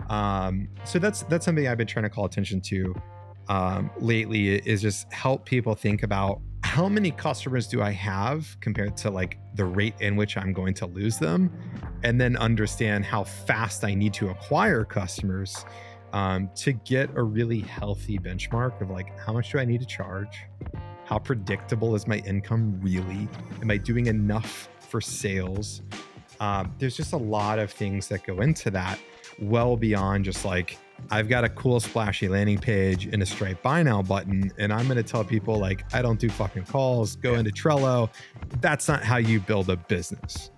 So that's something I've been trying to call attention to lately, is just help people think about how many customers do I have compared to like the rate in which I'm going to lose them, and then understand how fast I need to acquire customers to get a really healthy benchmark of like, how much do I need to charge? How predictable is my income really? Am I doing enough for sales? There's just a lot of things that go into that, well beyond just like, I've got a cool splashy landing page and a Stripe buy now button, and I'm going to tell people like, I don't do fucking calls, go into Trello. That's not how you build a business.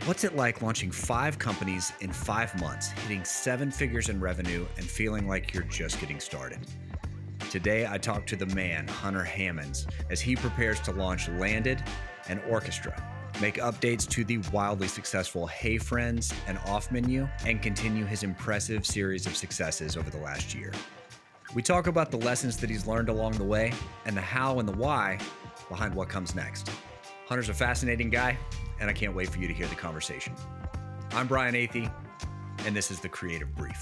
What's it like launching 5 companies in 5 months, hitting 7 figures in revenue, and feeling like you're just getting started? Today, I talked to the man, Hunter Hammonds, as he prepares to launch Landed and Orchestra, make updates to the wildly successful HeyFriends and Off Menu, and continue his impressive series of successes over the last year. We talk about the lessons that he's learned along the way and the how and the why behind what comes next. Hunter's a fascinating guy, and I can't wait for you to hear the conversation. I'm Brian Athey, and this is The Creative Brief.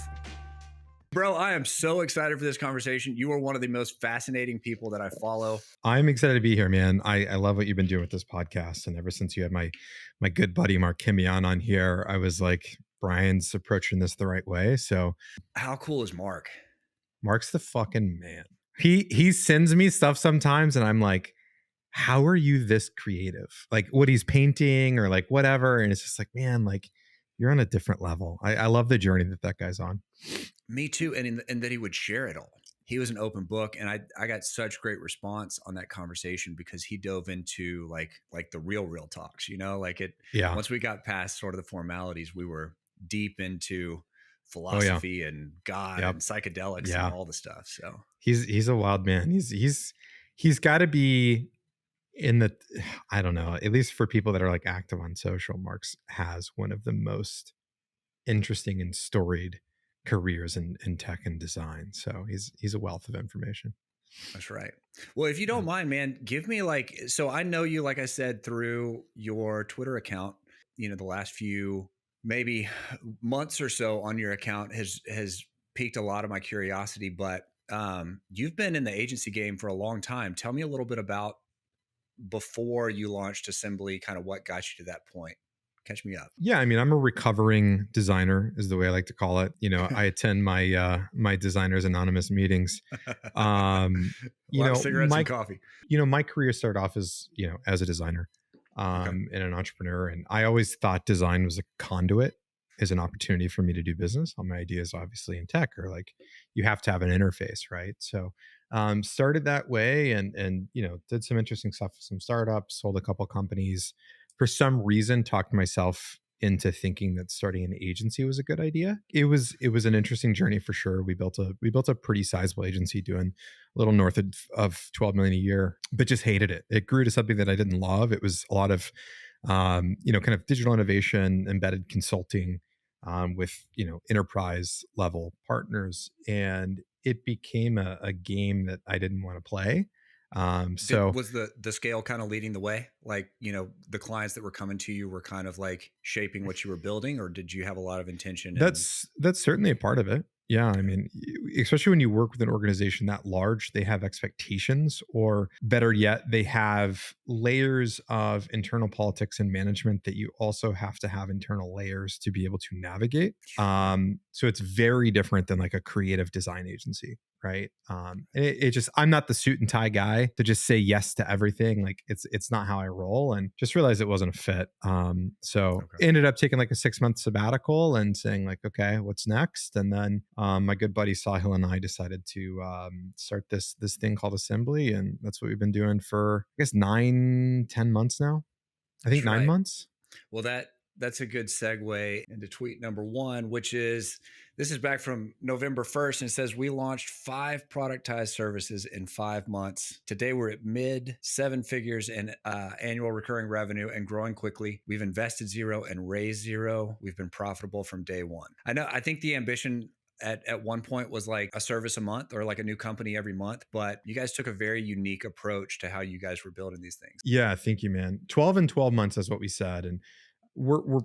Bro, I am so excited for this conversation. You are one of the most fascinating people that I follow. I'm excited to be here, man. I love what you've been doing with this podcast. And ever since you had my good buddy Mark Kimian on here, I was like, Brian's approaching this the right way. So how cool is Mark? Mark's the fucking man. He sends me stuff sometimes and I'm like, how are you this creative? Like what he's painting or like whatever. And it's just like, man, like you're on a different level. I love the journey that guy's on. Me too. And that he would share it all. He was an open book, and I got such great response on that conversation because he dove into like the real talks, you know, like it. Yeah. Once we got past sort of the formalities, we were deep into philosophy and God and psychedelics and all the stuff. So he's a wild man. He's got to be in the, I don't know, at least for people that are like active on social, Mark's has one of the most interesting and storied careers in tech and design. So he's a wealth of information. That's right. Well, if you don't mind, man, give me like, so I know you, like I said, through your Twitter account, you know, the last few maybe months or so on your account has piqued a lot of my curiosity, but you've been in the agency game for a long time. Tell me a little bit about before you launched Assembly, kind of what got you to that point. Catch me up. Yeah, I mean, I'm a recovering designer, is the way I like to call it. You know, I attend my my Designers Anonymous meetings. You know, cigarettes and coffee. You know, my career started off as, you know, as a designer and an entrepreneur, and I always thought design was a conduit, as an opportunity for me to do business. All my ideas, obviously, in tech are like, you have to have an interface, right? So started that way, and you know, did some interesting stuff with some startups, sold a couple companies. For some reason, talked myself into thinking that starting an agency was a good idea. It was an interesting journey for sure. We built a pretty sizable agency doing a little north of 12 million a year, but just hated it. It grew to something that I didn't love. It was a lot of you know, kind of digital innovation, embedded consulting with, you know, enterprise level partners, and it became a game that I didn't want to play. So was the scale kind of leading the way? Like, you know, the clients that were coming to you were kind of like shaping what you were building, or did you have a lot of intention? That's certainly a part of it. Yeah. I mean, especially when you work with an organization that large, they have expectations, or better yet, they have layers of internal politics and management that you also have to have internal layers to be able to navigate. So it's very different than like a creative design agency, right? It just, I'm not the suit and tie guy to just say yes to everything. Like it's not how I roll, and just realized it wasn't a fit. So ended up taking like a 6-month sabbatical and saying like, okay, what's next? And then my good buddy Sahil and I decided to start this thing called Assembly, and that's what we've been doing for, I guess, 9-10 months now. I think 9 months. Well, that's a good segue into tweet number 1, which is, this is back from November 1st, and it says, we launched 5 productized services in 5 months. Today, we're at mid 7 figures in annual recurring revenue and growing quickly. We've invested 0 and raised 0. We've been profitable from day 1. I think the ambition at one point was like a service a month or like a new company every month, but you guys took a very unique approach to how you guys were building these things. Yeah, thank you, man. 12 and 12 months is what we said. And we're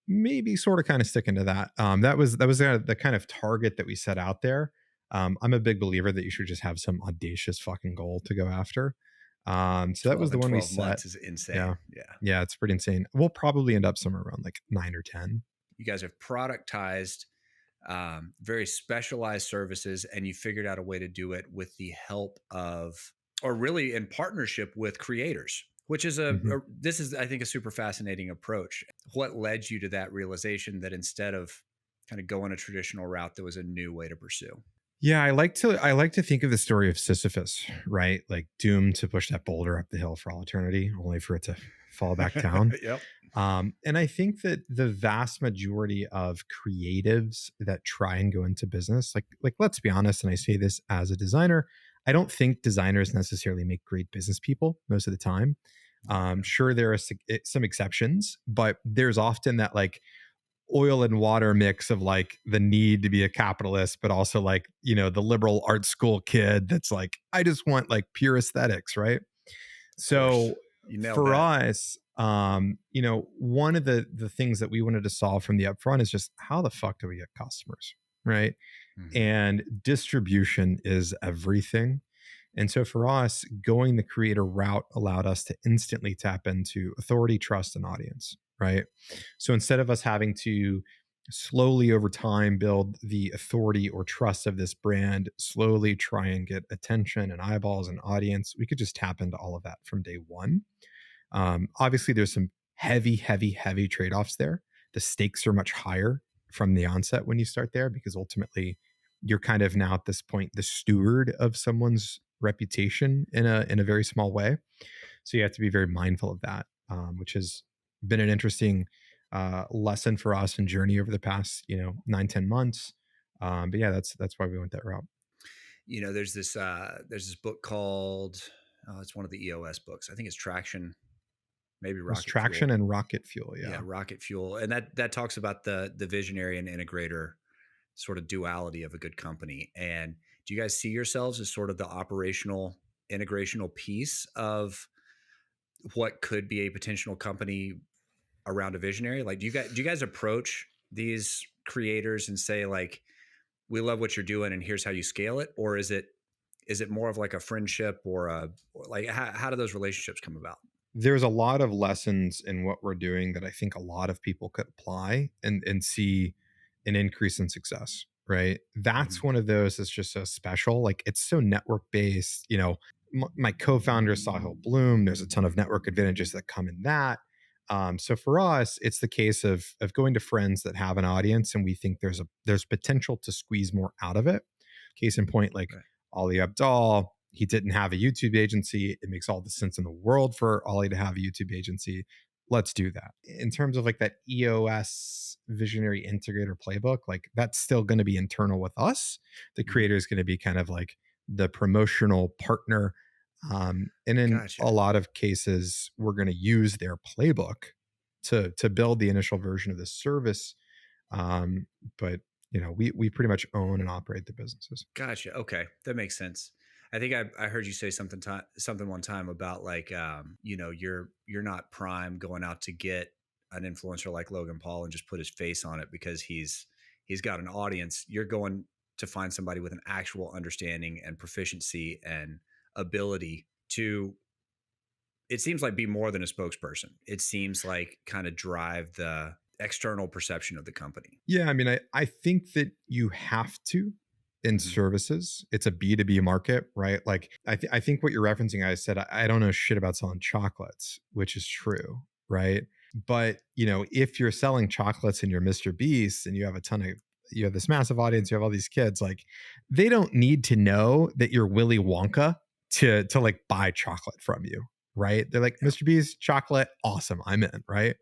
maybe sort of kind of sticking to that. That was the kind of target that we set out there. I'm a big believer that you should just have some audacious fucking goal to go after. So that was 12 the and one we 12 set. months is insane. Yeah. Yeah. Yeah, it's pretty insane. We'll probably end up somewhere around like 9 or 10. You guys have productized very specialized services, and you figured out a way to do it with the help of, or really in partnership with creators, which is Mhm. this is, I think, a super fascinating approach. What led you to that realization that instead of kind of going a traditional route, there was a new way to pursue? Yeah, I like to think of the story of Sisyphus, right? Like doomed to push that boulder up the hill for all eternity, only for it to fall back down. Yep. And I think that the vast majority of creatives that try and go into business, like let's be honest, and I say this as a designer, I don't think designers necessarily make great business people most of the time. Okay. Sure, there are some exceptions, but there's often that like oil and water mix of like the need to be a capitalist, but also like, the liberal art school kid that's like, I just want like pure aesthetics, right? Of course. So You nailed for that. us, one of the things that we wanted to solve from the upfront is just how the fuck do we get customers, right? Hmm. And distribution is everything. And so for us, going the creator route allowed us to instantly tap into authority, trust, and audience, right? So instead of us having to slowly over time build the authority or trust of this brand, slowly try and get attention and eyeballs and audience, we could just tap into all of that from day one. Obviously, there's some heavy, heavy, heavy trade offs there. The stakes are much higher from the onset when you start there because ultimately you're kind of now at this point the steward of someone's reputation in a very small way. So you have to be very mindful of that, which has been an interesting lesson for us and journey over the past 9-10 months. But yeah, that's why we went that route. There's this book called, oh, it's one of the EOS books. I think it's Traction, maybe It was Rocket traction Fuel. and rocket fuel. Yeah, Yeah. Rocket Fuel, and that talks about the visionary and integrator sort of duality of a good company. And do you guys see yourselves as sort of the operational integrational piece of what could be a potential company around a visionary? Like, do you guys approach these creators and say like, we love what you're doing and here's how you scale it, or is it more of like a friendship or like how do those relationships come about? There's a lot of lessons in what we're doing that I think a lot of people could apply and see an increase in success, right? That's Mhm. one of those that's just so special. Like it's so network based. My co-founder is Sahil Bloom. There's a ton of network advantages that come in that. So for us, it's the case of going to friends that have an audience, and we think there's potential to squeeze more out of it. Case in point, like Okay. Ali Abdal, he didn't have a YouTube agency. It makes all the sense in the world for Ollie to have a YouTube agency. Let's do that. In terms of like that EOS visionary integrator playbook, like that's still going to be internal with us. The Mhm. creator is going to be kind of like the promotional partner. And in Gotcha. a lot of cases, we're going to use their playbook to build the initial version of the service. But we pretty much own and operate the businesses. Gotcha. Okay, that makes sense. I think I heard you say something one time about like you're not prime going out to get an influencer like Logan Paul and just put his face on it because he's got an audience. You're going to find somebody with an actual understanding and proficiency and ability to, it seems like, be more than a spokesperson. It seems like kind of drive the external perception of the company. Yeah, I mean, I think that you have to in Hmm. services. It's a B2B market, right? Like I think what you're referencing, I said I don't know shit about selling chocolates, which is true, right? But if you're selling chocolates and you're Mr. Beast and you have this massive audience, you have all these kids, like they don't need to know that you're Willy Wonka to like buy chocolate from you, right? They're like Yeah. Mr. Beast chocolate, awesome, I'm in, right?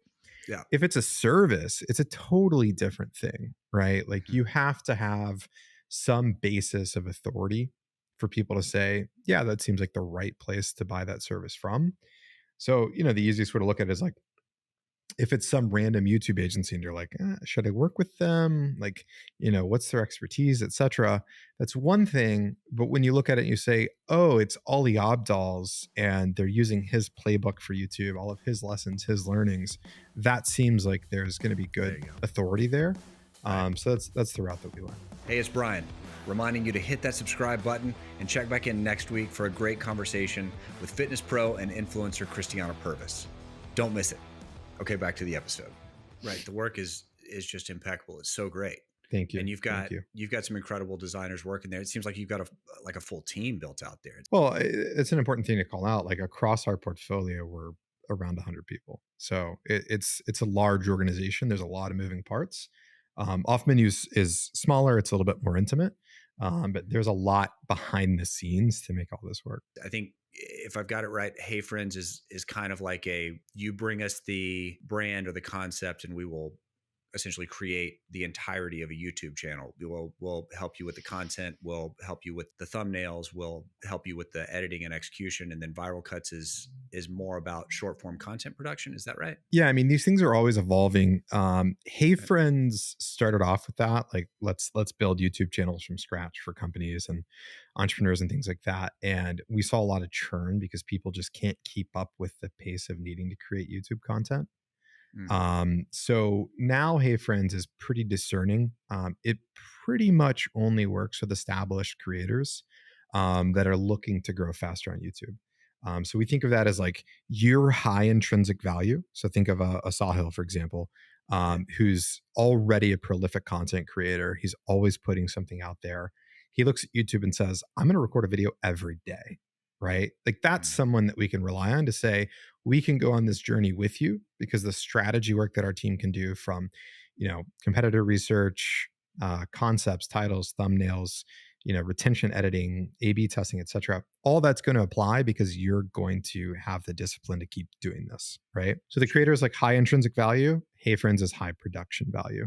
Yeah. If it's a service, it's a totally different thing, right? Like Mhm. you have to have some basis of authority for people to say, yeah, that seems like the right place to buy that service from. So, the easiest way to look at it is like if it's some random YouTube agency and you're like, should I work with them? Like, what's their expertise, etc. That's one thing. But when you look at it and you say, oh, it's Ollie Abdal's and they're using his playbook for YouTube, all of his lessons, his learnings, that seems like there's going to be There good you go. authority there. Right. So that's the route that we went. Hey, it's Brian, reminding you to hit that subscribe button and check back in next week for a great conversation with fitness pro and influencer Christiana Purvis. Don't miss it. Okay, back to the episode. Right, the work is just impeccable. It's so great. Thank you. And you've got some incredible designers working there. It seems like you've got a full team built out there. Well, it's an important thing to call out. Like across our portfolio, we're around 100 people, so it's a large organization. There's a lot of moving parts. Off menus is smaller. It's a little bit more intimate, but there's a lot behind the scenes to make all this work. I think if I've got it right, HeyFriends is kind of like you bring us the brand or the concept and we will essentially create the entirety of a YouTube channel. We'll help you with the content. We'll help you with the thumbnails. We'll help you with the editing and execution. And then ViralCuts is more about short form content production. Is that right? Yeah, I mean, these things are always evolving. HeyFriends started off with that, like let's build YouTube channels from scratch for companies and entrepreneurs and things like that. And we saw a lot of churn because people just can't keep up with the pace of needing to create YouTube content. So now HeyFriends is pretty discerning. It pretty much only works with established creators that are looking to grow faster on YouTube. So we think of that as like your high intrinsic value. So think of a Sahil, for example, who's already a prolific content creator. He's always putting something out there. He looks at YouTube and says, I'm going to record a video every day, right? Like that's someone that we can rely on to say, we can go on this journey with you, because the strategy work that our team can do from, competitor research, concepts, titles, thumbnails, retention editing, A/B testing, etc. All that's going to apply because you're going to have the discipline to keep doing this, right? So the creator is like high intrinsic value. HeyFriends is high production value,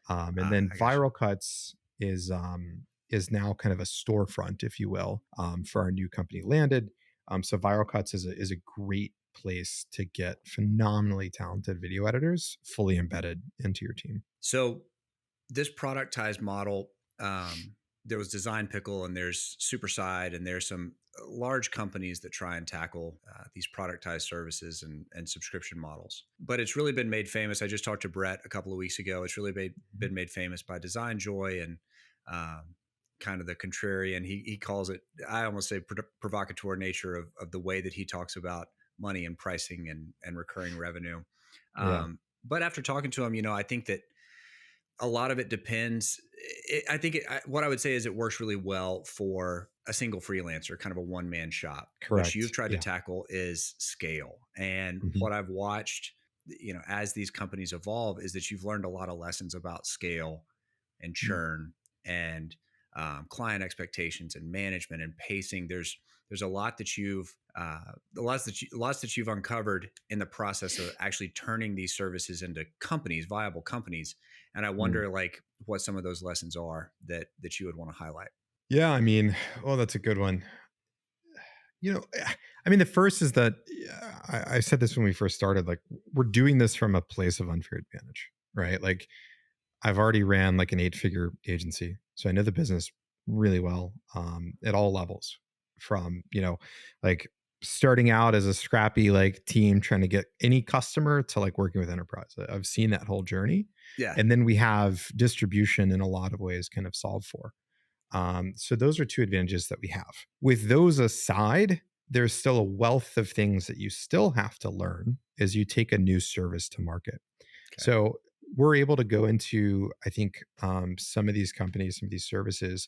and then ViralCuts is now kind of a storefront, if you will, for our new company Landed. So ViralCuts is a great place to get phenomenally talented video editors fully embedded into your team. So this productized model, there was Design Pickle and there's Superside, and there's some large companies that try and tackle these productized services and subscription models. But it's really been made famous. I just talked to Brett a couple of weeks ago. It's really been made famous by Design Joy and kind of the contrarian. He calls it, I almost say, provocateur nature of the way that he talks about money and pricing and recurring revenue. But after talking to him, I think that a lot of it depends. What I would say is it works really well for a single freelancer, kind of a one-man shop. Correct. What you've tried to tackle is scale. And what I've watched, as these companies evolve, is that you've learned a lot of lessons about scale and churn and client expectations and management and pacing. There's a lot that you've lots that you've uncovered in the process of actually turning these services into companies, viable companies. And I wonder like what some of those lessons are that you would want to highlight. Yeah, I mean, that's a good one. The first is that I said this when we first started, like we're doing this from a place of unfair advantage, right? Like I've already ran like an 8-figure agency. So I know the business really well at all levels, from, like starting out as a scrappy like team trying to get any customer to like working with enterprise. I've seen that whole journey. Yeah. And then we have distribution in a lot of ways kind of solved for. So those are two advantages that we have. With those aside, there's still a wealth of things that you still have to learn as you take a new service to market. Okay. So we're able to go into, I think, some of these companies, some of these services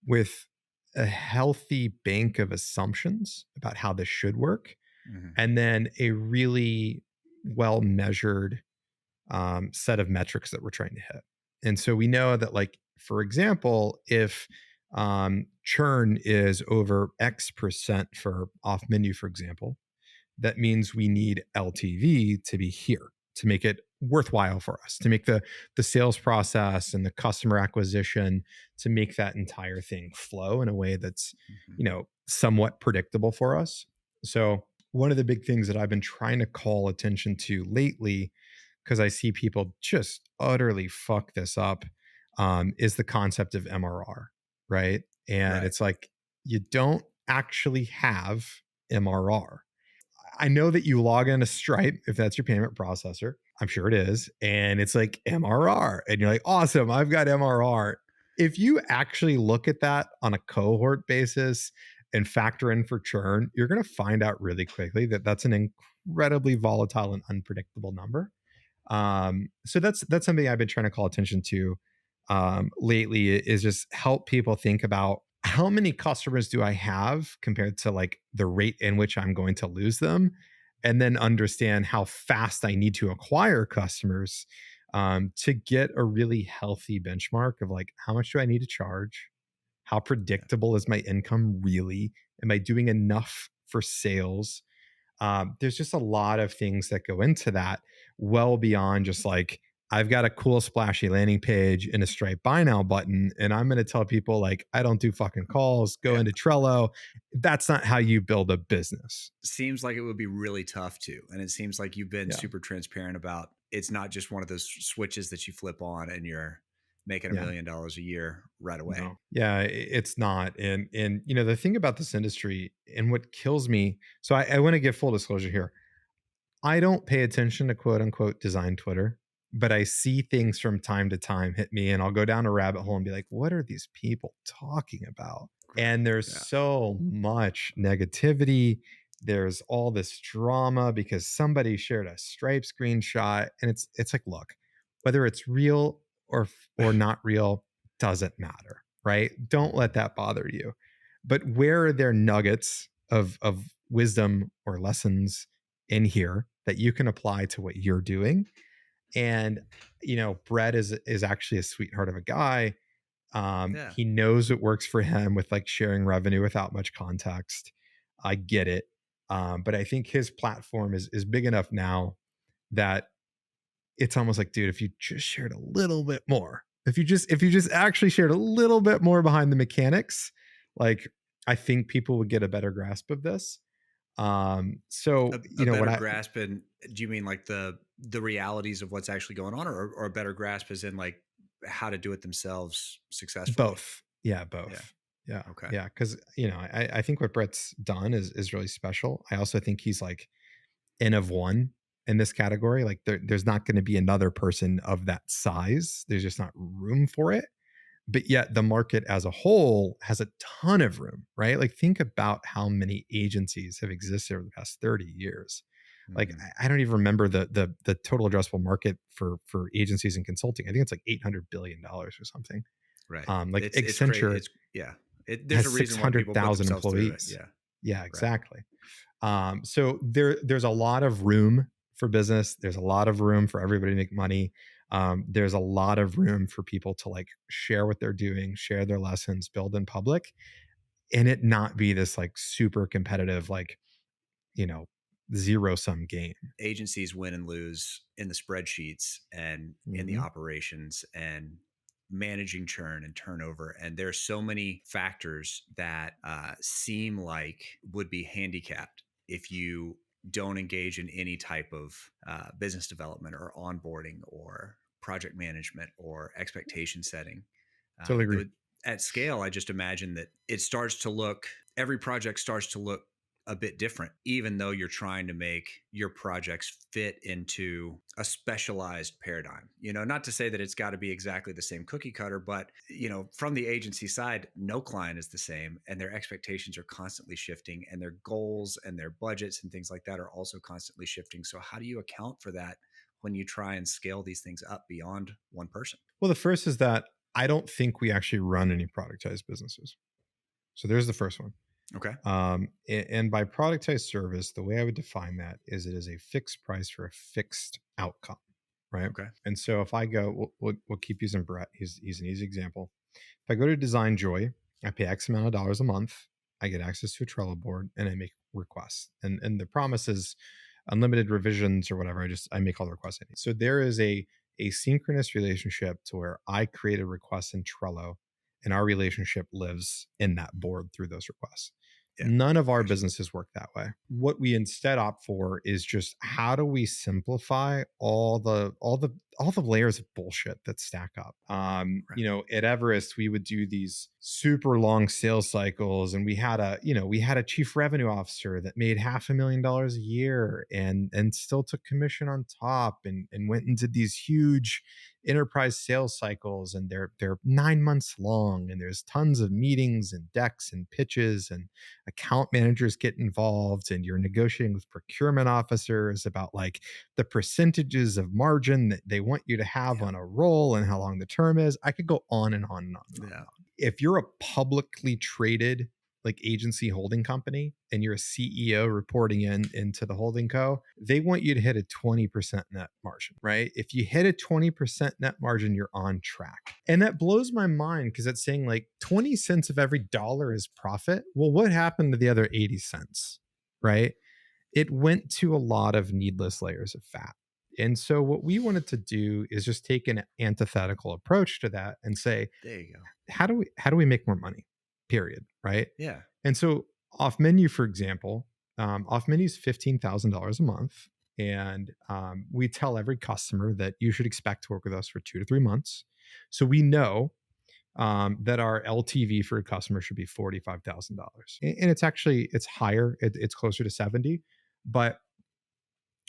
with a healthy bank of assumptions about how this should work, and then a really well-measured set of metrics that we're trying to hit. And so we know that, like, for example, if churn is over X% for off menu, for example, that means we need LTV to be here to make it worthwhile for us, to make the sales process and the customer acquisition, to make that entire thing flow in a way that's, somewhat predictable for us. So one of the big things that I've been trying to call attention to lately because I see people just utterly fuck this up, is the concept of MRR, right? And Right. it's like, you don't actually have MRR. I know that you log into Stripe if that's your payment processor. I'm sure it is. And it's like MRR. And you're like, awesome, I've got MRR. If you actually look at that on a cohort basis and factor in for churn, you're going to find out really quickly that that's an incredibly volatile and unpredictable number. So that's something I've been trying to call attention to lately, is just help people think about how many customers do I have compared to like the rate in which I'm going to lose them, and then understand how fast I need to acquire customers to get a really healthy benchmark of like, how much do I need to charge? How Yeah. predictable is my income really? Am I doing enough for sales? There's just a lot of things that go into that, well beyond just like, I've got a cool splashy landing page and a Stripe buy now button, and I'm going to tell people like, I don't do fucking calls, go Yeah. into Trello. That's not how you build a business. Seems like it would be really tough to. And it seems like you've been Yeah. super transparent about it's not just one of those switches that you flip on and you're making $1 Yeah. million a year right away. No. Yeah, it's not. And you know, the thing about this industry and what kills me, so I want to give full disclosure here. I don't pay attention to quote unquote design Twitter, but I see things from time to time hit me, and I'll go down a rabbit hole and be like, what are these people talking about? Right. And there's Yeah. so much negativity. There's all this drama because somebody shared a Stripe screenshot. And it's like, look, whether it's real or not real doesn't matter, right? Don't let that bother you. But where are there nuggets of wisdom or lessons in here that you can apply to what you're doing? And you know, Brett is actually a sweetheart of a guy. Yeah. He knows what works for him with like sharing revenue without much context. I get it. But I think his platform is big enough now that it's almost like, dude, if you just shared a little bit more, if you just actually shared a little bit more behind the mechanics, like, I think people would get a better grasp of this. So A you know what better I grasp. And do you mean like the realities of what's actually going on, or a better grasp as in like how to do it themselves successfully? both. Yeah, Yeah. both. Yeah. Okay. Yeah. Cause you know, I think what Brett's done is really special. I also think he's like N of one in this category. Like there's not going to be another person of that size. There's just not room for it. But yet the market as a whole has a ton of room, right? Like, think about how many agencies have existed over the past 30 years. Like, Hmm. I don't even remember the total addressable market for agencies and consulting. I think it's like $800 billion or something. Right. Like It's great. Accenture It's yeah. There's has a reason why people put 600,000 themselves through it. employees. Yeah. Yeah, Right. exactly. So there's a lot of room for business. There's a lot of room for everybody to make money. There's a lot of room for people to like share what they're doing, share their lessons, build in public, and it not be this like super competitive, like, you know, zero sum game. Agencies win and lose in the spreadsheets and in the Mhm. operations and managing churn and turnover. And there's so many factors that seem like would be handicapped if you don't engage in any type of business development or onboarding or project management or expectation setting. Totally agree. At scale, I just imagine that it starts to look, every project starts to look a bit different, even though you're trying to make your projects fit into a specialized paradigm. Not to say that it's got to be exactly the same cookie cutter, but from the agency side, no client is the same, and their expectations are constantly shifting, and their goals and their budgets and things like that are also constantly shifting. So how do you account for that when you try and scale these things up beyond one person? Well, the first is that I don't think we actually run any productized businesses. So there's the first one. Okay. And by productized service, the way I would define that is it is a fixed price for a fixed outcome, right? Okay. And so if I go, we'll keep using Brett. He's an easy example. If I go to Design Joy, I pay X amount of dollars a month. I get access to a Trello board, and I make requests. And the promise is unlimited revisions or whatever. I make all the requests I need. So there is a synchronous relationship to where I create a request in Trello, and our relationship lives in that board through those requests. Yeah. None of our Gotcha. businesses work that way. What we instead opt for is just how do we simplify all the layers of bullshit that stack up. Right. At Everest, we would do these super long sales cycles, and we had a chief revenue officer that made $500,000 a year and still took commission on top and went into these huge enterprise sales cycles, and they're 9 months long, and there's tons of meetings and decks and pitches, and account managers get involved, and you're negotiating with procurement officers about like the percentages of margin that they want you to have Yeah. on a roll and how long the term is. I could go on and on and on and on and Yeah. on. If you're a publicly traded like agency holding company and you're a CEO reporting into the holding co, they want you to hit a 20% net margin, right? If you hit a 20% net margin, you're on track. And that blows my mind because it's saying like 20 cents of every dollar is profit. Well, what happened to the other 80 cents, right? It went to a lot of needless layers of fat. And so what we wanted to do is just take an antithetical approach to that and say, There you go. how do we make more money? Period. Right. Yeah. And so off menu, for example, off menu is $15,000 a month. And we tell every customer that you should expect to work with us for 2 to 3 months. So we know that our LTV for a customer should be $45,000. And it's higher. It's closer to 70. But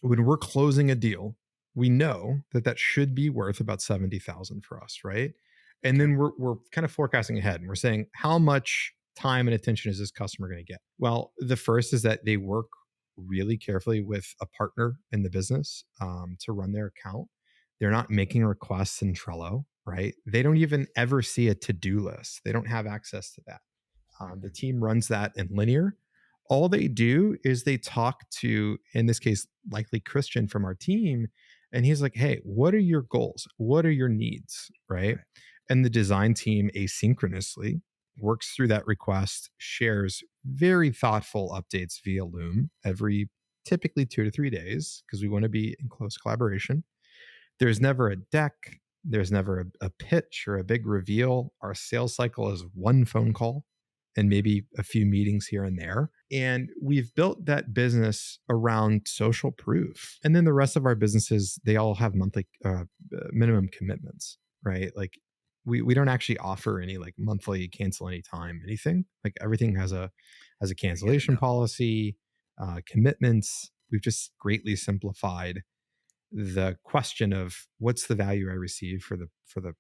when we're closing a deal, we know that should be worth about 70,000 for us, right? And Okay. then we're kind of forecasting ahead, and we're saying how much time and attention is this customer going to get? Well, the first is that they work really carefully with a partner in the business to run their account. They're not making requests in Trello, right? They don't even ever see a to-do list. They don't have access to that. The team runs that in linear. All they do is they talk to, in this case, likely Christian from our team. And he's like, hey, what are your goals? What are your needs? Right. Right. And the design team asynchronously works through that request, shares very thoughtful updates via Loom every typically 2 to 3 days because we want to be in close collaboration. There's never a deck. There's never a pitch or a big reveal. Our sales cycle is one phone call and maybe a few meetings here and there. And we've built that business around social proof. And then the rest of our businesses, they all have monthly minimum commitments, right? Like we don't actually offer any like monthly cancel anytime anything. Like everything has a Very good to cancellation know. policy, commitments. We've just greatly simplified the question of what's the value I receive for the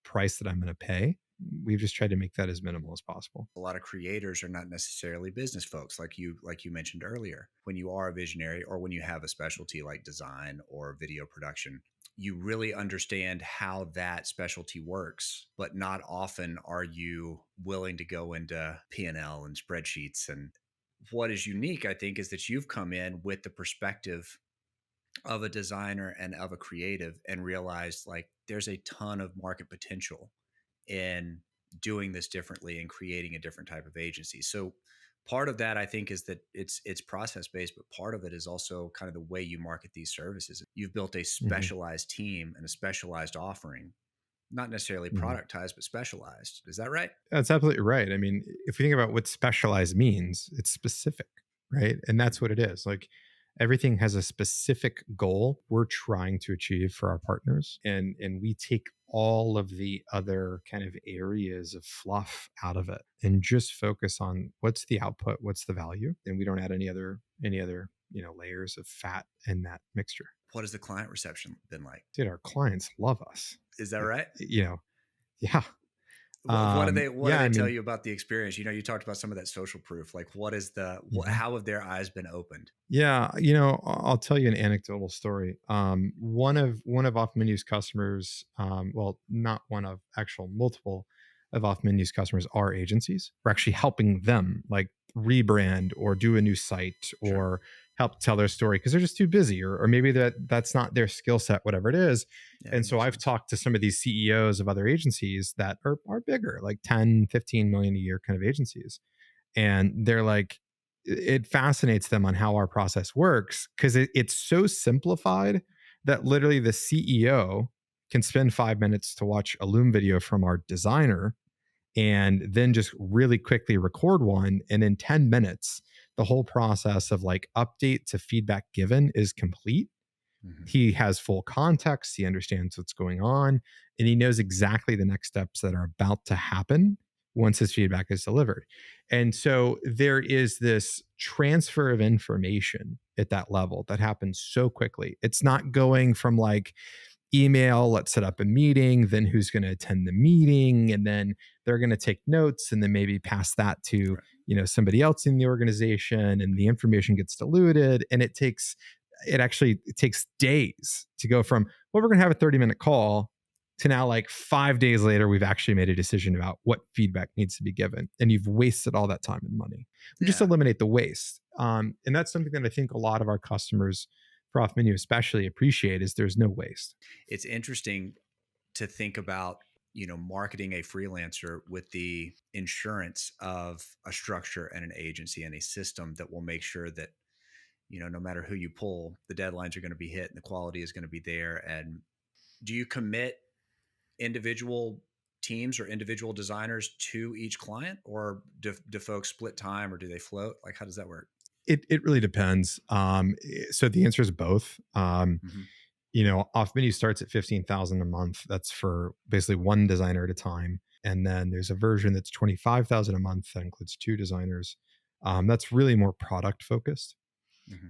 price that I'm going to pay. We've just tried to make that as minimal as possible. A lot of creators are not necessarily business folks like you mentioned earlier. When you are a visionary or when you have a specialty like design or video production, you really understand how that specialty works, but not often are you willing to go into P&L and spreadsheets. And what is unique, I think, is that you've come in with the perspective of a designer and of a creative and realized like there's a ton of market potential in doing this differently and creating a different type of agency. So part of that I think is that it's process based, but part of it is also kind of the way you market these services. You've built a Mm-hmm. specialized team and a specialized offering, not necessarily Mm-hmm. productized, but specialized. Is that right? That's absolutely right. I mean, if you think about what specialized means, it's specific, right? And that's what it is. Like everything has a specific goal we're trying to achieve for our partners. And we take all of the other kind of areas of fluff out of it and just focus on what's the output, what's the value. And we don't add any other layers of fat in that mixture. What has the client reception been like? Dude, our clients love us. Is that right? Yeah. What do Yeah, they I tell mean, you about the experience? You talked about some of that social proof. Like, what is mhm. how have their eyes been opened? Yeah, I'll tell you an anecdotal story. One of Off Menu's customers, well, not one of actual multiple of Off Menu's customers are agencies. We're actually helping them like rebrand or do a new site Sure. or help tell their story because they're just too busy, or maybe that's not their skill set, whatever it is. Yeah, And that so makes I've sense. talked to some of these CEOs of other agencies that are bigger, like 10, 15 million a year kind of agencies, and they're like, it fascinates them on how our process works because it's so simplified that literally the CEO can spend 5 minutes to watch a Loom video from our designer and then just really quickly record one. And in 10 minutes, the whole process of like update to feedback given is complete. Mhm. He has full context. He understands what's going on, and he knows exactly the next steps that are about to happen once his feedback is delivered. And so there is this transfer of information at that level that happens so quickly. It's not going from like email, let's set up a meeting, then who's going to attend the meeting, and then they're going to take notes and then maybe pass that to, Right. somebody else in the organization, and the information gets diluted, and it takes days to go from, well, we're going to have a 30-minute call to now like 5 days later we've actually made a decision about what feedback needs to be given, and you've wasted all that time and money. We just Yeah. eliminate the waste, and that's something that I think a lot of our customers for off menu especially appreciate, is there's no waste. It's interesting to think about, marketing a freelancer with the insurance of a structure and an agency and a system that will make sure that, no matter who you pull, the deadlines are going to be hit and the quality is going to be there. And do you commit individual teams or individual designers to each client, or do folks split time, or do they float? Like, how does that work? It really depends. So the answer is both. Hmm. Off menu starts at 15,000 a month. That's for basically one designer at a time. And then there's a version that's 25,000 a month that includes two designers. That's really more product focused.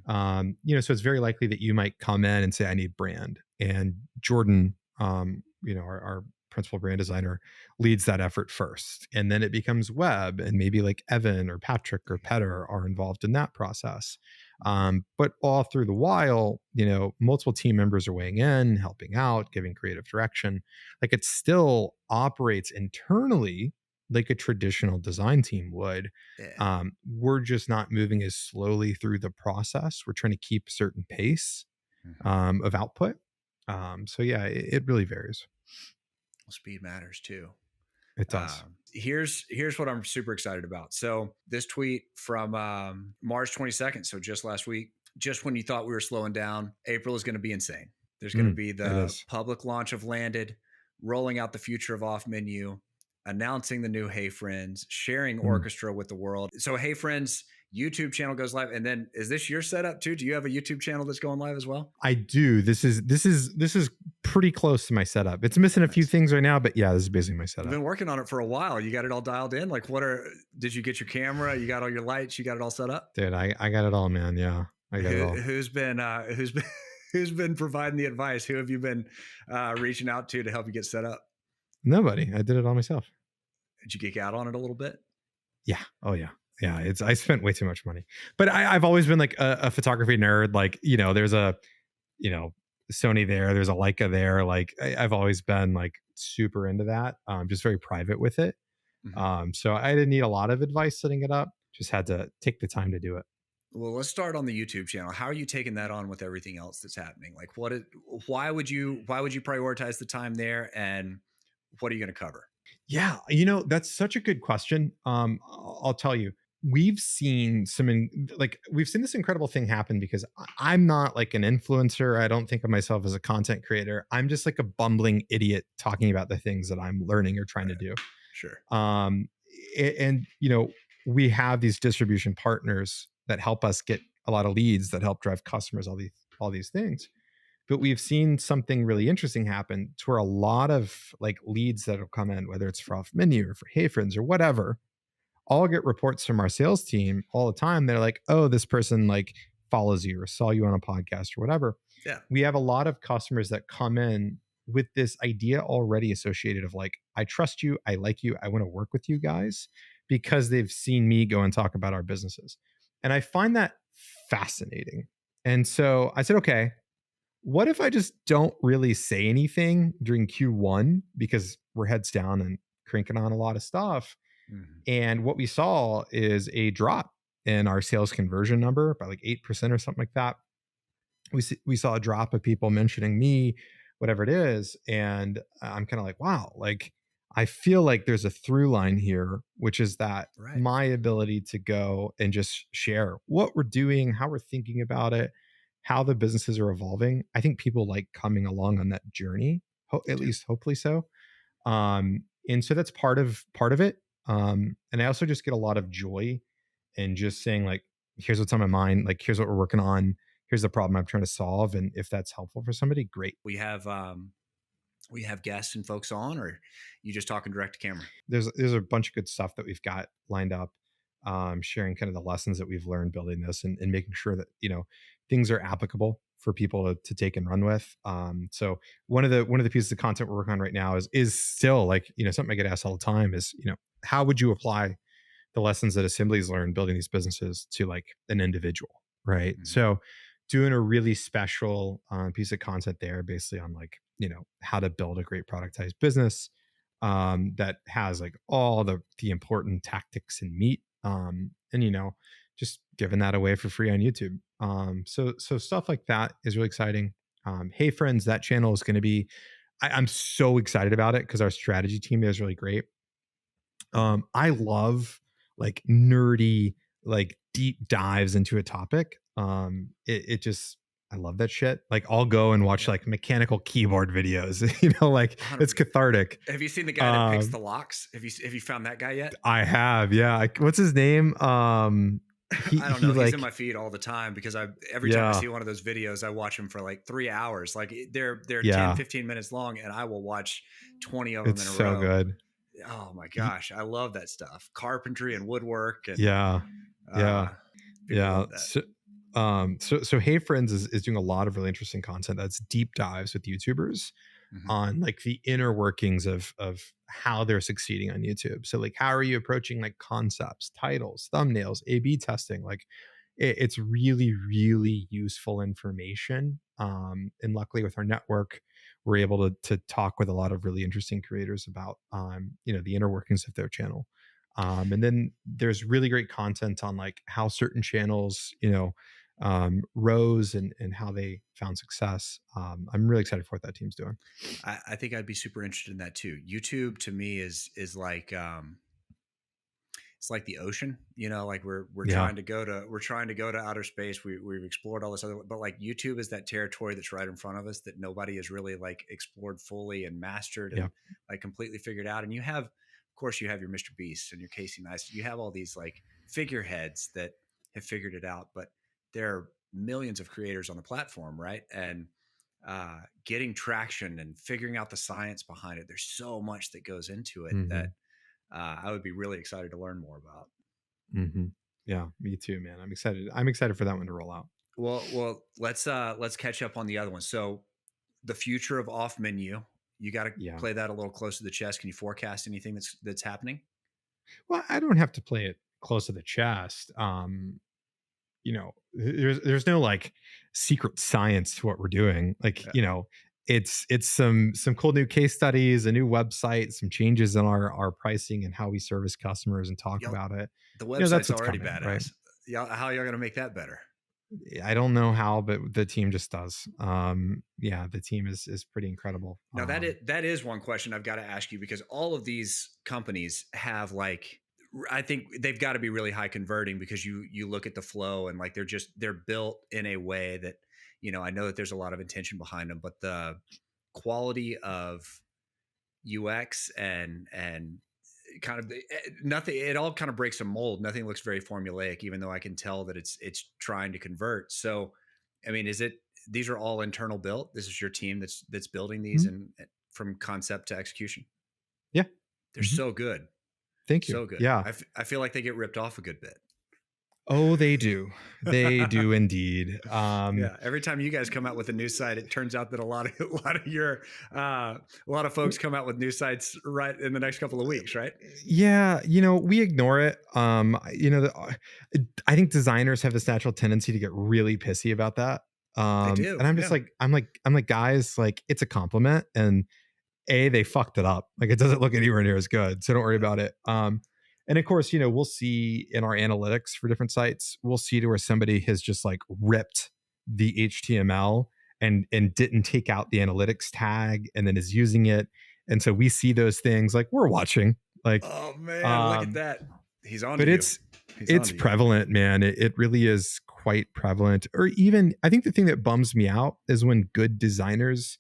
Hmm. So it's very likely that you might come in and say, I need brand. And Jordan, our principal brand designer, leads that effort first. And then it becomes web, and maybe like Evan or Patrick or Petter are involved in that process. But all through the while, multiple team members are weighing in, helping out, giving creative direction. Like, it still operates internally like a traditional design team would. Yeah. We're just not moving as slowly through the process. We're trying to keep a certain pace Hmm. of output. So yeah, it really varies. Well, speed matters too. It does. Here's what I'm super excited about. So this tweet from March 22nd, so just last week, just when you thought we were slowing down, April is going to be insane. There's going to be It the is. public launch of Landed, rolling out the future of Off Menu, announcing the new HeyFriends, sharing Mm. Orchestra with the world. So HeyFriends YouTube channel goes live, and then is this your setup too? Do you have a YouTube channel that's going live as well? I do. This is pretty close to my setup. It's missing a few Nice. things right now, but yeah, this is basically my You've setup. been working on it for a while. You got it all dialed in. Like, did you get your camera? You got all your lights? You got it all set up? Dude, I got it all, man. Yeah, I got it all. Who's been who's been providing the advice? Who have you been reaching out to help you get set up? Nobody. I did it all myself. Did you geek out on it a little bit? Yeah. Oh yeah. Yeah. I spent way too much money, but I've always been like a photography nerd. Like, there's a, Sony there, there's a Leica there. Like, I've always been like super into that. Just very private with it. Mm-hmm. So I didn't need a lot of advice setting it up. Just had to take the time to do it. Well, let's start on the YouTube channel. How are you taking that on with everything else that's happening? Like, why would you prioritize the time there, and what are you going to cover? Yeah, that's such a good question. I'll tell you, we've seen we've seen this incredible thing happen, because I'm not like an influencer. I don't think of myself as a content creator. I'm just like a bumbling idiot talking about the things that I'm learning or trying to Right. do. Sure. And we have these distribution partners that help us get a lot of leads, that help drive customers, all these things. But we've seen something really interesting happen, to where a lot of like leads that will come in, whether it's for off menu or for HeyFriends or whatever, all get reports from our sales team all the time. They're like, oh, this person like follows you or saw you on a podcast or whatever. Yeah. We have a lot of customers that come in with this idea already associated of like, I trust you, I like you, I want to work with you guys, because they've seen me go and talk about our businesses. And I find that fascinating. And so I said, okay, what if I just don't really say anything during Q1, because we're heads down and cranking on a lot of stuff? Mm-hmm. And what we saw is a drop in our sales conversion number by like 8% or something like that. We saw a drop of people mentioning me, whatever it is. And I'm kind of like, wow, like, I feel like there's a through line here, which is that Right. my ability to go and just share what we're doing, how we're thinking about it, how the businesses are evolving. I think people like coming along on that journey, at least hopefully so. And so that's part of it. And I also just get a lot of joy in just saying like, here's what's on my mind, like here's what we're working on, here's the problem I'm trying to solve, and if that's helpful for somebody, great. We have guests and folks on, or you just talking direct to camera? There's a bunch of good stuff that we've got lined up, sharing kind of the lessons that we've learned building this, and making sure that things are applicable for people to take and run with. So one of the pieces of content we're working on right now is still like something I get asked all the time is how would you apply the lessons that Assembly's learned building these businesses to like an individual, right? Mhm. So doing a really special piece of content there, basically on like how to build a great productized business that has like all the important tactics and meat, and just giving that away for free on YouTube. So stuff like that is really exciting. HeyFriends, that channel is going to be. I'm so excited about it because our strategy team there is really great. I love like nerdy, like deep dives into a topic. It just, I love that shit. Like I'll go and watch Yeah. like mechanical keyboard videos, like 100%. it's cathartic. Have you seen the guy that picks the locks? Have you found that guy yet? I have, yeah. What's his name? I don't He know. He's in like, my feed all the time because every time I yeah, see one of those videos, I watch them for like 3 hours. Like they're 10, yeah. 15 minutes long, and I will watch 20 of them It's in a so row. good. Oh my gosh, I love that stuff. Carpentry and woodwork, and Yeah, yeah, people yeah. love that. So Hey Friends is doing a lot of really interesting content that's deep dives with YouTubers Mhm. on like the inner workings of how they're succeeding on YouTube. So like how are you approaching like concepts, titles, thumbnails, A/B testing? Like it's really, really useful information. And luckily with our network, we're able to talk with a lot of really interesting creators about the inner workings of their channel. And then there's really great content on like how certain channels, rose and how they found success. I'm really excited for what that team's doing. I think I'd be super interested in that too. YouTube to me is like it's like the ocean, like we're Yeah. trying to go to outer space. We've explored all this other, but like YouTube is that territory that's right in front of us that nobody has really like explored fully and mastered Yeah. and like completely figured out. And you have, of course, you have your Mr. Beast and your Casey Neistat. You have all these like figureheads that have figured it out, but there are millions of creators on the platform, right? And getting traction and figuring out the science behind it. There's so much that goes into it Hmm. that I would be really excited to learn more about. Hmm. Yeah, me too, man. I'm excited for that one to roll out. Well, let's catch up on the other one. So, the future of off menu, you got to Yeah. play that a little close to the chest. Can you forecast anything that's happening? Well, I don't have to play it close to the chest. There's no like secret science to what we're doing. Like, Yeah. it's some cool new case studies, a new website, some changes in our pricing and how we service customers and talk Y'all, about it. the That's website's what's already coming, right? badass. Y'all, how y'all gonna make that better? I don't know how, but the team just does. Yeah, the team is pretty incredible. Now that is one question I've got to ask you because all of these companies have like I think they've got to be really high converting because you look at the flow and like they're built in a way that I know that there's a lot of intention behind them, but the quality of UX and kind of nothing, it all kind of breaks a mold. Nothing looks very formulaic, even though I can tell that it's trying to convert. So, I mean, these are all internal built? This is your team that's building these Mhm. and from concept to execution. Yeah. They're Mhm. so good, Thank you. so good. Yeah. I feel like they get ripped off a good bit. Oh, they do. They do indeed. Yeah, every time you guys come out with a new site, it turns out that a lot of a lot of folks come out with new sites right in the next couple of weeks, right? Yeah, we ignore it. I think designers have this natural tendency to get really pissy about that. They do, And I'm just yeah. like, I'm like, guys, like it's a compliment, and they fucked it up. Like it doesn't look anywhere near as good, so don't worry Yeah. about it. And of course, we'll see in our analytics for different sites, we'll see to where somebody has just like ripped the HTML and didn't take out the analytics tag and then is using it. And so we see those things like we're watching, like, Oh man, look at um, that. He's on to but you. it's He's on it's to you. prevalent, man. It really is quite prevalent. Or even I think the thing that bums me out is when good designers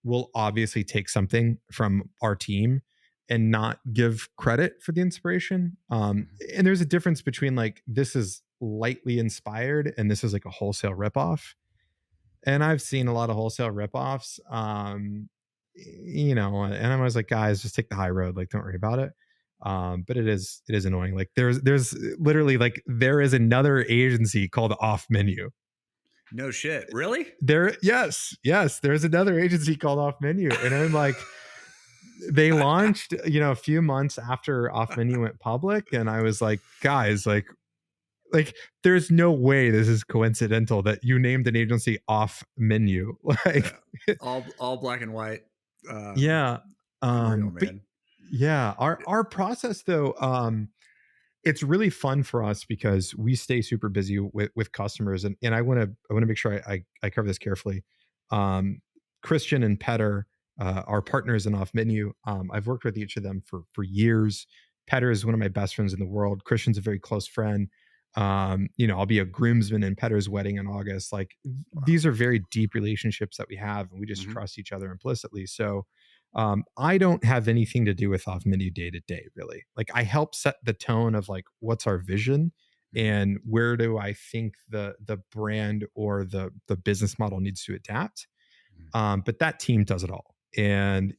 will obviously take something from our team and not give credit for the inspiration. Mhm. And there's a difference between like, this is lightly inspired and this is like a wholesale ripoff. And I've seen a lot of wholesale ripoffs. And I'm always like, guys, just take the high road. Like, don't worry about it. But it is annoying. Like there's literally like there is another agency called Off Menu. No shit. Really? Yes, there's another agency called Off Menu. And I'm like, they launched, a few months after Off Menu went public. And I was like, guys, like there's no way this is coincidental that you named an agency Off Menu. Like, Yeah. All black and white. yeah. Unreal, But man. yeah, our process though, it's really fun for us because we stay super busy with customers, and I want to make sure I cover this carefully. Um, Christian and Petter are partners in Off Menu. I've worked with each of them for years. Petter is one of my best friends in the world. Christian's a very close friend. I'll be a groomsman in Petter's wedding in August. Like Wow. these are very deep relationships that we have, and we just Mhm. trust each other implicitly. So I don't have anything to do with Off Menu day to day, really. Like I help set the tone of like what's our vision Mhm. and where do I think the brand or the business model needs to adapt. Mhm. But that team does it all. And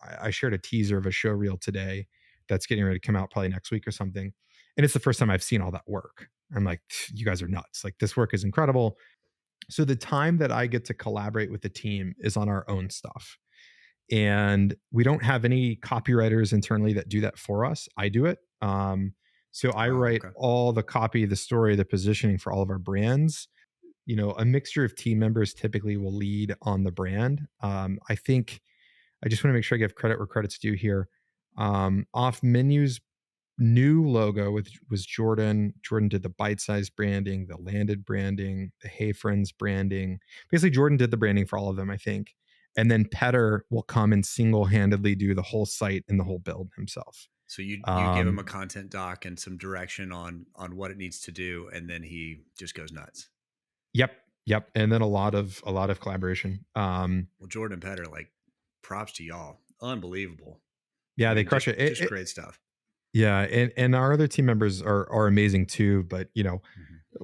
I shared a teaser of a show reel today that's getting ready to come out probably next week or something. And it's the first time I've seen all that work. I'm like, you guys are nuts. Like this work is incredible. So the time that I get to collaborate with the team is on our own stuff, and we don't have any copywriters internally that do that for us. I do it. So I Wow. write Okay. all the copy, the story, the positioning for all of our brands. A mixture of team members typically will lead on the brand. I think I just want to make sure I give credit where credit's due here. Off Menu's new logo was Jordan. Jordan did the BiteSized branding, the Landed branding, the HeyFriends branding. Basically, Jordan did the branding for all of them, I think. And then Petter will come and single-handedly do the whole site and the whole build himself. So you give him a Um, content doc and some direction on what it needs to do, and then he just goes nuts. yep, yep. And then a lot of collaboration. Well, Jordan and Petter, like, props to y'all. Unbelievable. I Yeah, they mean, crush it. just great stuff. Yeah, and our other team members are amazing too. But Mhm.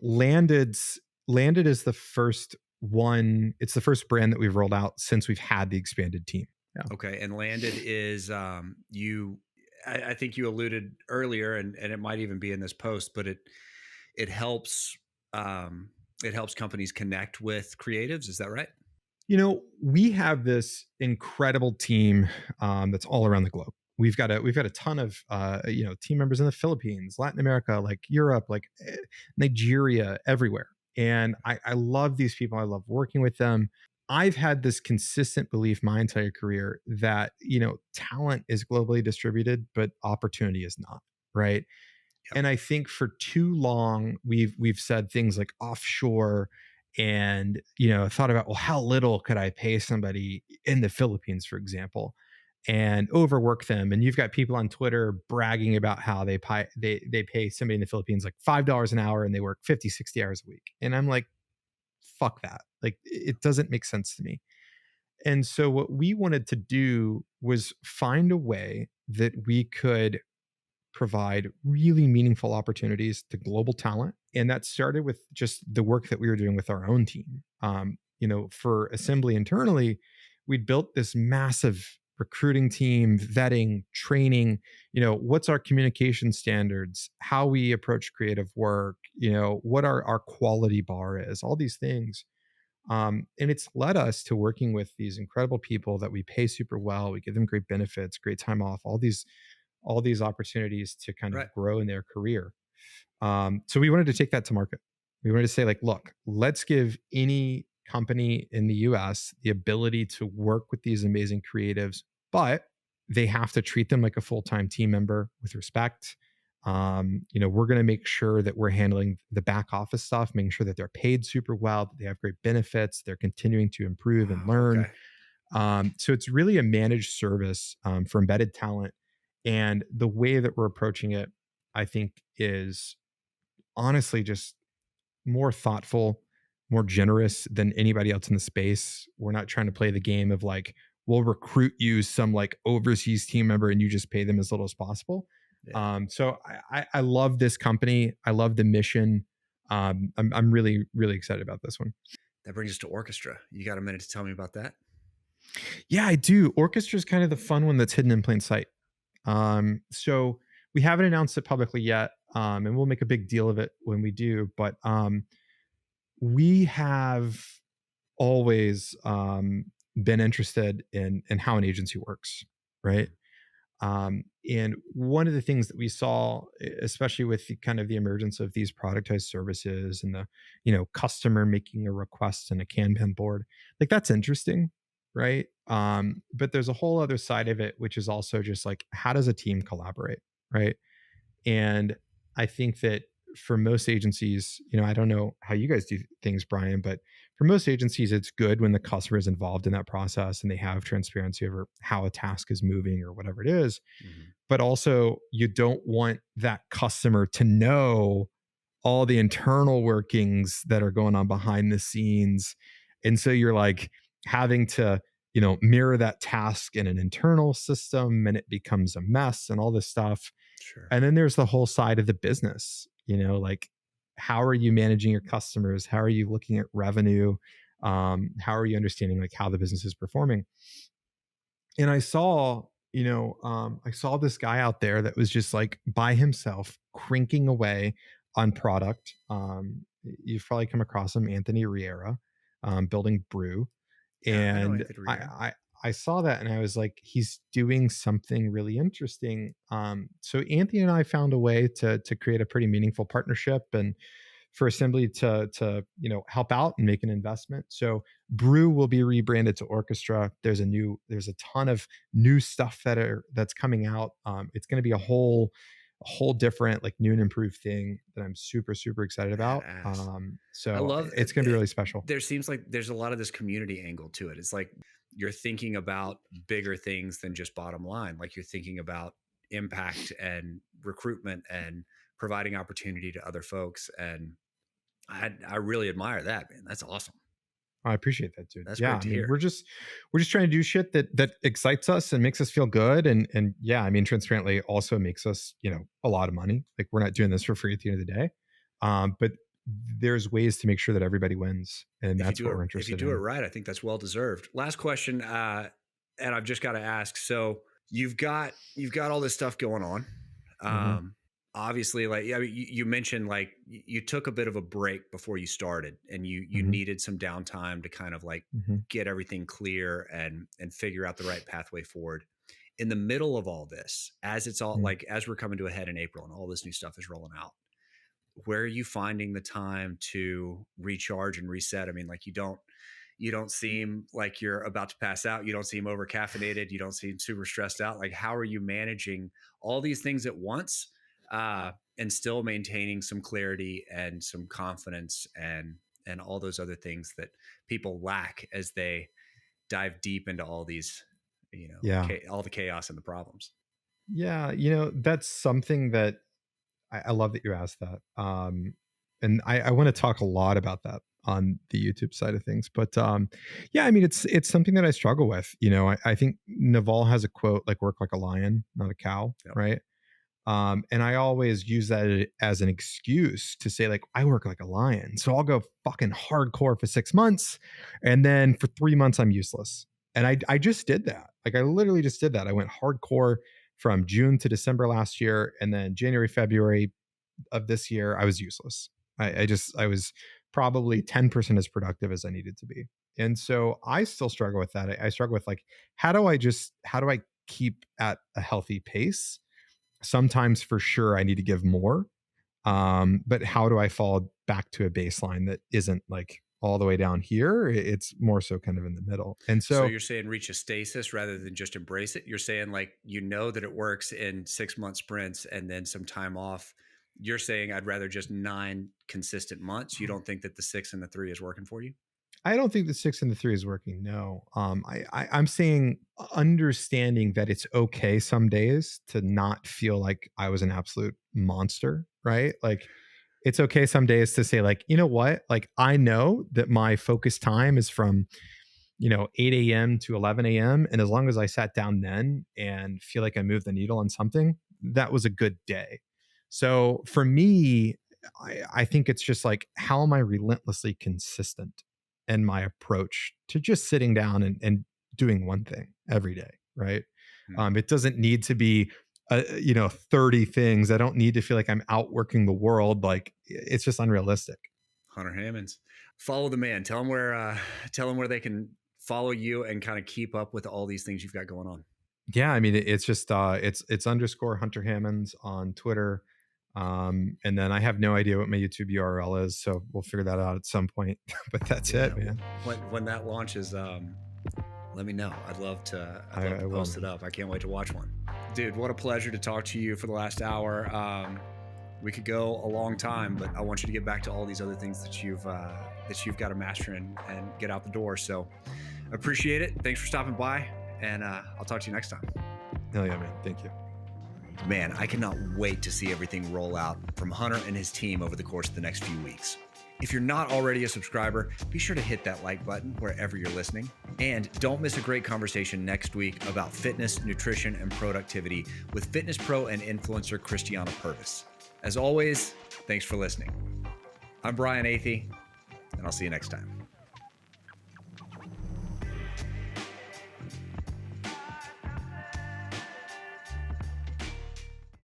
Landed's Landed is the first one. It's the first brand that we've rolled out since we've had the expanded team. Yeah. Okay, and Landed is you. I think you alluded earlier, and it might even be in this post, but it helps um, it helps companies connect with creatives. Is that right? We have this incredible team that's all around the globe. We've got a ton of team members in the Philippines, Latin America, like Europe, like Nigeria, everywhere. And I love these people. I love working with them. I've had this consistent belief my entire career that talent is globally distributed, but opportunity is not. Right. Yep. And I think for too long we've said things like offshore, and thought about, well, how little could I pay somebody in the Philippines, for example, and overwork them. And you've got people on Twitter bragging about how they pay somebody in the Philippines like $5 an hour and they work 50, 60 hours a week. And I'm like, fuck that. Like it doesn't make sense to me. And so what we wanted to do was find a way that we could provide really meaningful opportunities to global talent. And that started with just the work that we were doing with our own team. For Assembly internally, we'd built this massive recruiting team, vetting, training, what's our communication standards, how we approach creative work, what our quality bar is, all these things. And it's led us to working with these incredible people that we pay super well. We give them great benefits, great time off, all these opportunities to kind Right. of grow in their career. So we wanted to take that to market. We wanted to say, like, look, let's give any company in the US the ability to work with these amazing creatives, but they have to treat them like a full-time team member with respect. We're going to make sure that we're handling the back office stuff, making sure that they're paid super well, that they have great benefits, they're continuing to improve and Wow. learn. Okay. So it's really a managed service for embedded talent. And the way that we're approaching it, I think, is honestly just more thoughtful, more generous than anybody else in the space. We're not trying to play the game of like, we'll recruit you some like overseas team member and you just pay them as little as possible. Yeah. So I love this company. I love the mission. I'm really, really excited about this one. That brings us to Orchestra. You got a minute to tell me about that? Yeah, I do. Orchestra is kind of the fun one that's hidden in plain sight. So we haven't announced it publicly yet, and we'll make a big deal of it when we do. But we have always been interested in how an agency works, right? And one of the things that we saw, especially with the kind of the emergence of these productized services and the, customer making a request in a Kanban board, like that's interesting, right? But there's a whole other side of it, which is also just like, how does a team collaborate, right? And I think that for most agencies, I don't know how you guys do things, Brian, but for most agencies, it's good when the customer is involved in that process and they have transparency over how a task is moving or whatever it is. Mm-hmm. But also, you don't want that customer to know all the internal workings that are going on behind the scenes. And so you're like having to, mirror that task in an internal system and it becomes a mess and all this stuff. Sure. And then there's the whole side of the business, like how are you managing your customers? How are you looking at revenue? How are you understanding like how the business is performing? And I saw this guy out there that was just like by himself cranking away on product. You've probably come across him, Anthony Riera, building Brew. Yeah, I know And Anthony I, Riera. I saw that and I was like, he's doing something really interesting. So Anthony and I found a way to create a pretty meaningful partnership and for Assembly to help out and make an investment. So Brew will be rebranded to Orchestra. There's a ton of new stuff that's coming out. It's going to be a whole different like new and improved thing that I'm super super excited about. Badass. I So love it's going to be really special. there seems like there's a lot of this community angle to it. It's like you're thinking about bigger things than just bottom line. Like you're thinking about impact and recruitment and providing opportunity to other folks. And I really admire that, man. That's awesome. I appreciate that, dude. That's Yeah, great I to mean, hear. we're just trying to do shit that excites us and makes us feel good, and yeah, I mean, transparently also makes us a lot of money. Like we're not doing this for free at the end of the day, but there's ways to make sure that everybody wins, and that's what we're If you interested do it in. right, I think that's well deserved. Last question, and I've just got to ask. So you've got all this stuff going on. Hmm. Obviously, like yeah, you mentioned like you took a bit of a break before you started, and you Hmm. needed some downtime to kind of like Hmm. get everything clear and figure out the right pathway forward. In the middle of all this, as it's all like as we're coming to a head in April and all this new stuff is rolling out, where are you finding the time to recharge and reset? I mean, like you don't seem like you're about to pass out. You don't seem over caffeinated. You don't seem super stressed out. Like, how are you managing all these things at once and still maintaining some clarity and some confidence and all those other things that people lack as they dive deep into all these, Yeah, all the chaos and the problems. yeah, that's something that I love that you asked that. And I want to talk a lot about that on the YouTube side of things. But yeah, I mean, it's something that I struggle with. I think Naval has a quote like "work like a lion, not a cow," Yep. right? And I always use that as an excuse to say like I work like a lion, so I'll go fucking hardcore for 6 months, and then for 3 months I'm useless. And I just did that. Like I literally just did that. I went hardcore from June to December last year, and then January, February of this year, I was useless. I was probably 10% as productive as I needed to be. And so I still struggle with that. I struggle with like, how do I keep at a healthy pace? Sometimes for sure I need to give more. But how do I fall back to a baseline that isn't like all the way down here? It's more so kind of in the middle. And So so you're saying reach a stasis rather than just embrace it. You're saying like that it works in 6 month sprints and then some time off. You're saying I'd rather just 9 consistent months. You don't think that the 6 and the 3 is working for you? I don't think the 6 and the 3 is working. No, I'm saying understanding that it's okay some days to not feel like I was an absolute monster, right? Like it's okay some days to say like, you know what, like I know that my focus time is from 8 a.m. to 11 a.m. And as long as I sat down then and feel like I moved the needle on something, that was a good day. So for me, I think it's just like, how am I relentlessly consistent in my approach to just sitting down and doing one thing every day, right? It doesn't need to be 30 things. I don't need to feel like I'm outworking the world. Like it's just unrealistic. Hunter Hammonds, follow the man. Tell them where they can follow you and kind of keep up with all these things you've got going on. Yeah, I mean, it's just it's underscore Hunter Hammonds on Twitter. And then I have no idea what my YouTube URL is, so we'll figure that out at some point. But that's it, man. When that launches, let me know. I'd love to post it up. I can't wait to watch one. Dude, what a pleasure to talk to you for the last hour. We could go a long time, but I want you to get back to all these other things that you've got to master and get out the door. So appreciate it. Thanks for stopping by, and I'll talk to you next time. Hell yeah, man. Thank you. Man, I cannot wait to see everything roll out from Hunter and his team over the course of the next few weeks. If you're not already a subscriber, be sure to hit that like button wherever you're listening. And don't miss a great conversation next week about fitness, nutrition, and productivity with fitness pro and influencer Christiana Purvis. As always, thanks for listening. I'm Brian Athey, and I'll see you next time.